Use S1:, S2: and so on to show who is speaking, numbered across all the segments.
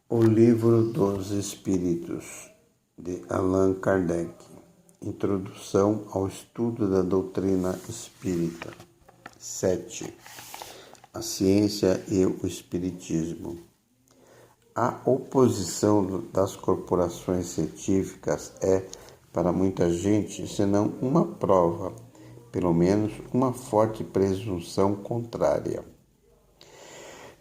S1: O Livro dos Espíritos, de Allan Kardec. Introdução ao estudo da doutrina espírita. 7. A ciência e o espiritismo. A oposição das corporações científicas é, para muita gente, senão uma prova, pelo menos uma forte presunção contrária.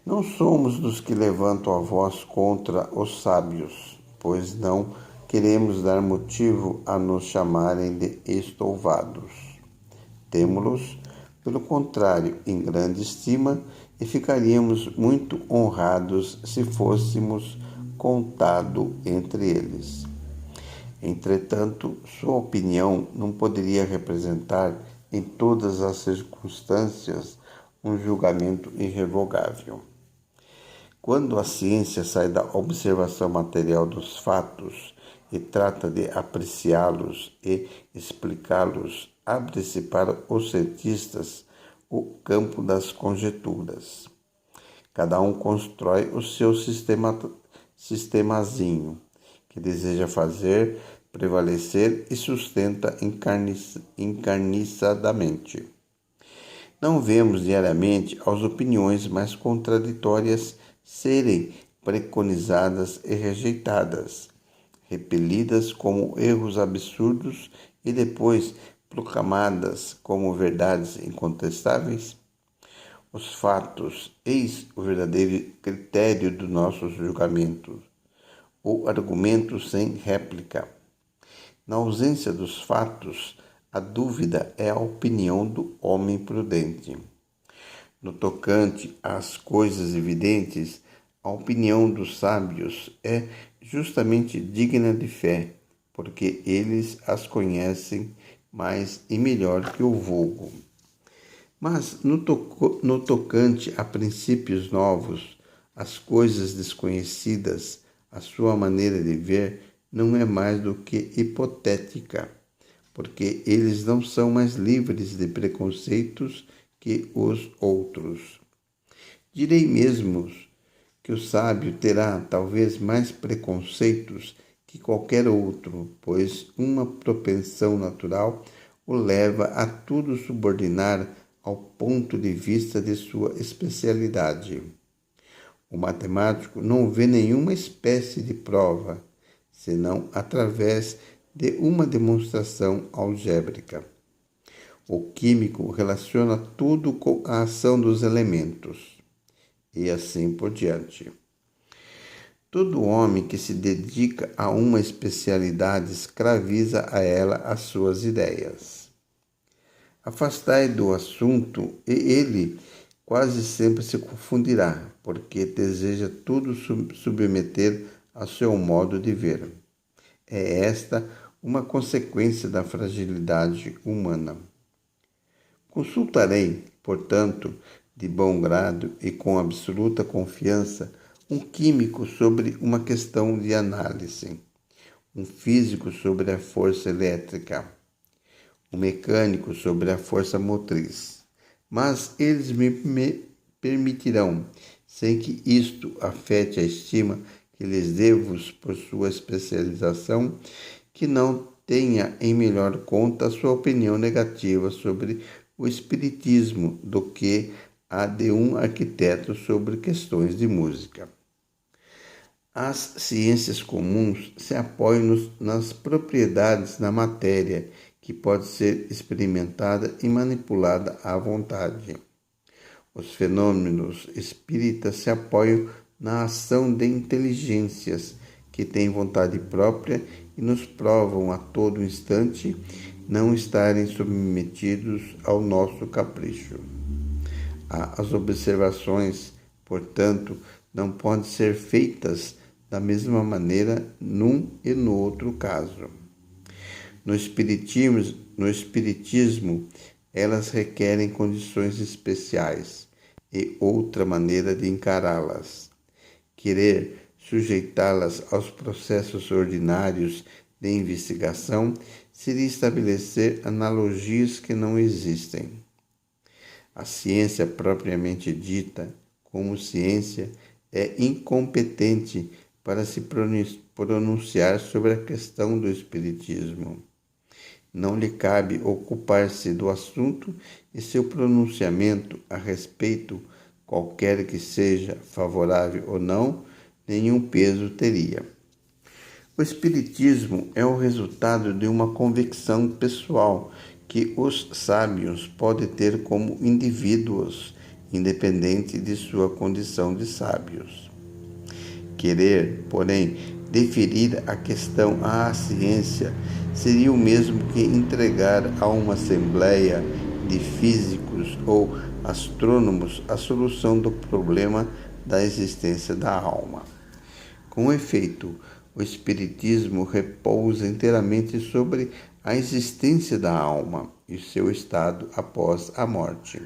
S1: Não somos dos que levantam a voz contra os sábios, pois não queremos dar motivo a nos chamarem de estouvados. Temo-los, pelo contrário, em grande estima e ficaríamos muito honrados se fôssemos contado entre eles. Entretanto, sua opinião não poderia representar em todas as circunstâncias um julgamento irrevogável. Quando a ciência sai da observação material dos fatos e trata de apreciá-los e explicá-los, abre-se para os cientistas o campo das conjecturas. Cada um constrói o seu sistemazinho, que deseja fazer prevalecer e sustenta encarniçadamente. Não vemos diariamente as opiniões mais contraditórias serem preconizadas e rejeitadas, repelidas como erros absurdos e depois proclamadas como verdades incontestáveis? Os fatos, eis o verdadeiro critério do nosso julgamento, o argumento sem réplica. Na ausência dos fatos, a dúvida é a opinião do homem prudente. No tocante às coisas evidentes, a opinião dos sábios é justamente digna de fé, porque eles as conhecem mais e melhor que o vulgo. Mas no tocante a princípios novos, as coisas desconhecidas, a sua maneira de ver não é mais do que hipotética, porque eles não são mais livres de preconceitos que os outros. Direi mesmo que o sábio terá talvez mais preconceitos que qualquer outro, pois uma propensão natural o leva a tudo subordinar ao ponto de vista de sua especialidade. O matemático não vê nenhuma espécie de prova, senão através de uma demonstração algébrica. O químico relaciona tudo com a ação dos elementos, e assim por diante. Todo homem que se dedica a uma especialidade escraviza a ela as suas ideias. Afastai do assunto e ele quase sempre se confundirá, porque deseja tudo submeter ao seu modo de ver. É esta uma consequência da fragilidade humana. Consultarei, portanto, de bom grado e com absoluta confiança, um químico sobre uma questão de análise, um físico sobre a força elétrica, um mecânico sobre a força motriz. Mas eles me permitirão, sem que isto afete a estima que lhes devo por sua especialização, que não tenha em melhor conta a sua opinião negativa sobre o espiritismo do que a de um arquiteto sobre questões de música. As ciências comuns se apoiam nas propriedades da matéria, que pode ser experimentada e manipulada à vontade. Os fenômenos espíritas se apoiam na ação de inteligências que têm vontade própria e nos provam a todo instante não estarem submetidos ao nosso capricho. As observações, portanto, não podem ser feitas da mesma maneira num e no outro caso. No espiritismo, elas requerem condições especiais e outra maneira de encará-las. Querer sujeitá-las aos processos ordinários de investigação seria estabelecer analogias que não existem. A ciência propriamente dita, como ciência, é incompetente para se pronunciar sobre a questão do espiritismo. Não lhe cabe ocupar-se do assunto e seu pronunciamento a respeito, qualquer que seja, favorável ou não, nenhum peso teria. O espiritismo é o resultado de uma convicção pessoal que os sábios podem ter como indivíduos, independente de sua condição de sábios. Querer, porém, deferir a questão à ciência seria o mesmo que entregar a uma assembleia de físicos ou astrônomos a solução do problema da existência da alma. Com efeito, o espiritismo repousa inteiramente sobre a existência da alma e seu estado após a morte.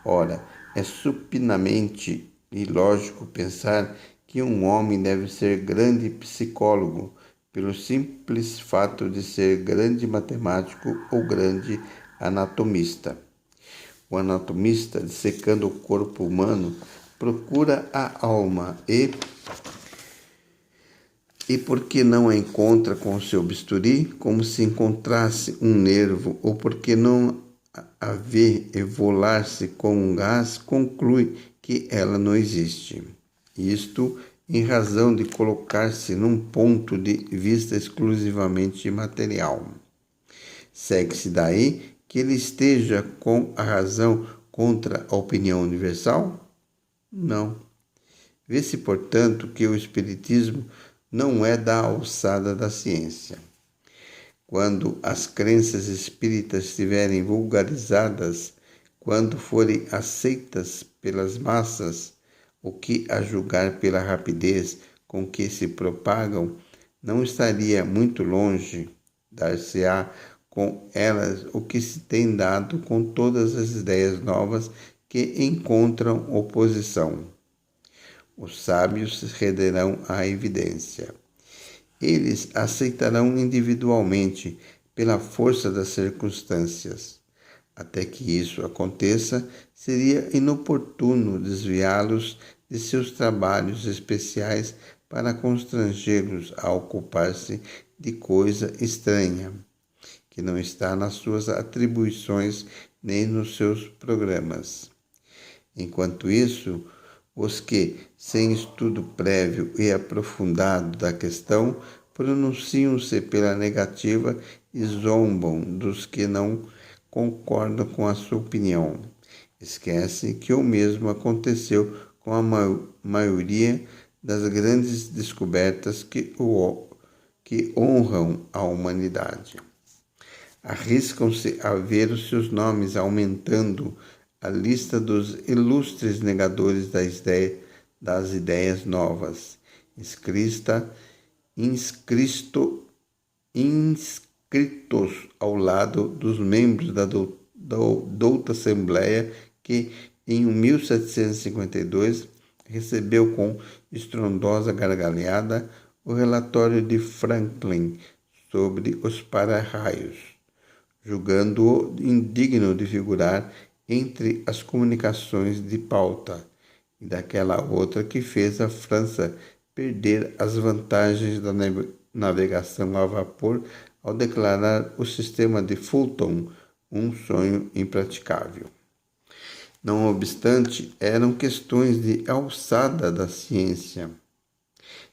S1: Ora, é supinamente ilógico pensar que um homem deve ser grande psicólogo pelo simples fato de ser grande matemático ou grande anatomista. O anatomista, dissecando o corpo humano, procura a alma e porque não a encontra com o seu bisturi, como se encontrasse um nervo, ou porque não a vê evolar-se com um gás, conclui que ela não existe. Isto em razão de colocar-se num ponto de vista exclusivamente material. Segue-se daí que ele esteja com a razão contra a opinião universal? Não. Vê-se, portanto, que o espiritismo não é da alçada da ciência. Quando as crenças espíritas estiverem vulgarizadas, quando forem aceitas pelas massas, o que, a julgar pela rapidez com que se propagam, não estaria muito longe, dar-se-á com elas o que se tem dado com todas as ideias novas que encontram oposição. Os sábios se renderão à evidência. Eles aceitarão individualmente pela força das circunstâncias. Até que isso aconteça, seria inoportuno desviá-los de seus trabalhos especiais para constrangê-los a ocupar-se de coisa estranha, que não está nas suas atribuições nem nos seus programas. Enquanto isso, os que, sem estudo prévio e aprofundado da questão, pronunciam-se pela negativa e zombam dos que não concordam com a sua opinião. Esquecem que o mesmo aconteceu com a maioria das grandes descobertas que honram a humanidade. Arriscam-se a ver os seus nomes aumentando a lista dos ilustres negadores das ideias novas, inscritos ao lado dos membros da douta Assembleia que, em 1752, recebeu com estrondosa gargalhada o relatório de Franklin sobre os para-raios, julgando-o indigno de figurar entre as comunicações de pauta, e daquela outra que fez a França perder as vantagens da navegação a vapor ao declarar o sistema de Fulton um sonho impraticável. Não obstante, eram questões de alçada da ciência.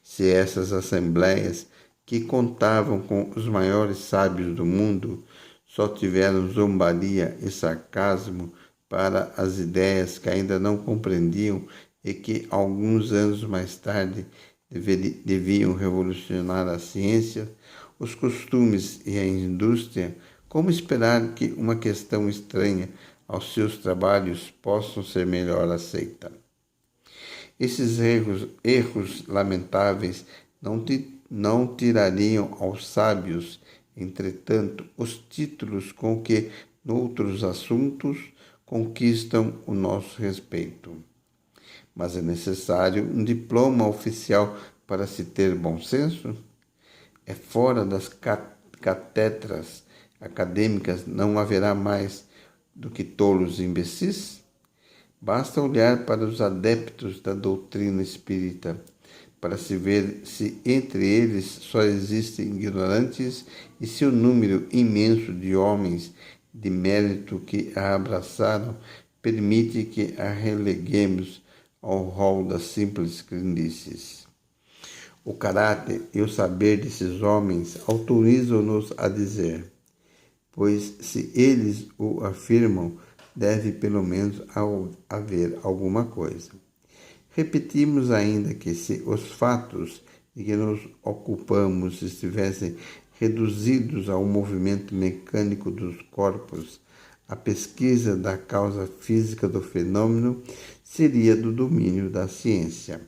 S1: Se essas assembleias, que contavam com os maiores sábios do mundo, só tiveram zombaria e sarcasmo para as ideias que ainda não compreendiam e que, alguns anos mais tarde, deviam revolucionar a ciência, os costumes e a indústria, como esperar que uma questão estranha aos seus trabalhos possam ser melhor aceita? Esses erros lamentáveis não tirariam aos sábios, entretanto, os títulos com que, noutros assuntos, conquistam o nosso respeito. Mas é necessário um diploma oficial para se ter bom senso? É fora das cátedras acadêmicas não haverá mais do que tolos e imbecis? Basta olhar para os adeptos da doutrina espírita. para se ver se entre eles só existem ignorantes e se o número imenso de homens de mérito que a abraçaram permite que a releguemos ao rol das simples crendices. O caráter e o saber desses homens autorizam-nos a dizer, pois se eles o afirmam, deve pelo menos haver alguma coisa. Repetimos ainda que se os fatos de que nos ocupamos estivessem reduzidos ao movimento mecânico dos corpos, a pesquisa da causa física do fenômeno seria do domínio da ciência.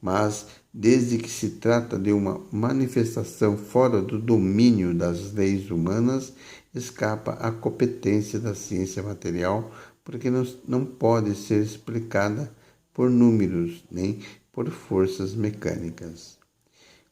S1: Mas, desde que se trata de uma manifestação fora do domínio das leis humanas, escapa à competência da ciência material, porque não pode ser explicada por números, nem por forças mecânicas.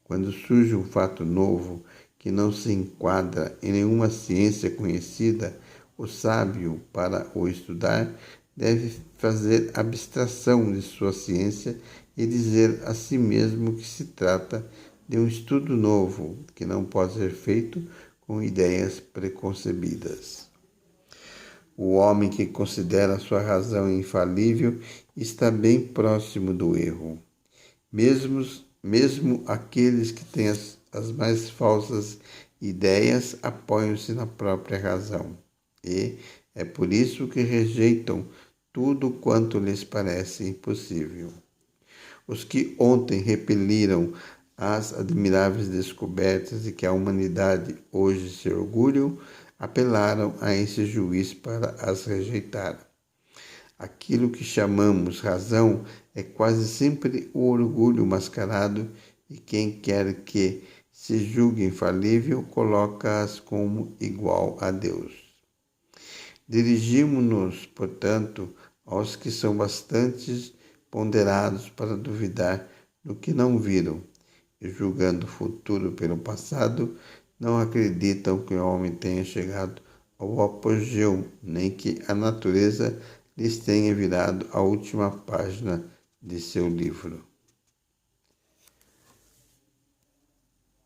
S1: Quando surge um fato novo que não se enquadra em nenhuma ciência conhecida, o sábio, para o estudar, deve fazer abstração de sua ciência e dizer a si mesmo que se trata de um estudo novo, que não pode ser feito com ideias preconcebidas. O homem que considera sua razão infalível está bem próximo do erro. Mesmo aqueles que têm as mais falsas ideias apoiam-se na própria razão. E é por isso que rejeitam tudo quanto lhes parece impossível. Os que ontem repeliram as admiráveis descobertas de que a humanidade hoje se orgulham, apelaram a esse juiz para as rejeitar. Aquilo que chamamos razão é quase sempre o orgulho mascarado, e quem quer que se julgue infalível coloca-as como igual a Deus. Dirigimo-nos, portanto, aos que são bastante ponderados para duvidar do que não viram, e julgando o futuro pelo passado, não acreditam que o homem tenha chegado ao apogeu, nem que a natureza lhes tenha virado a última página de seu livro.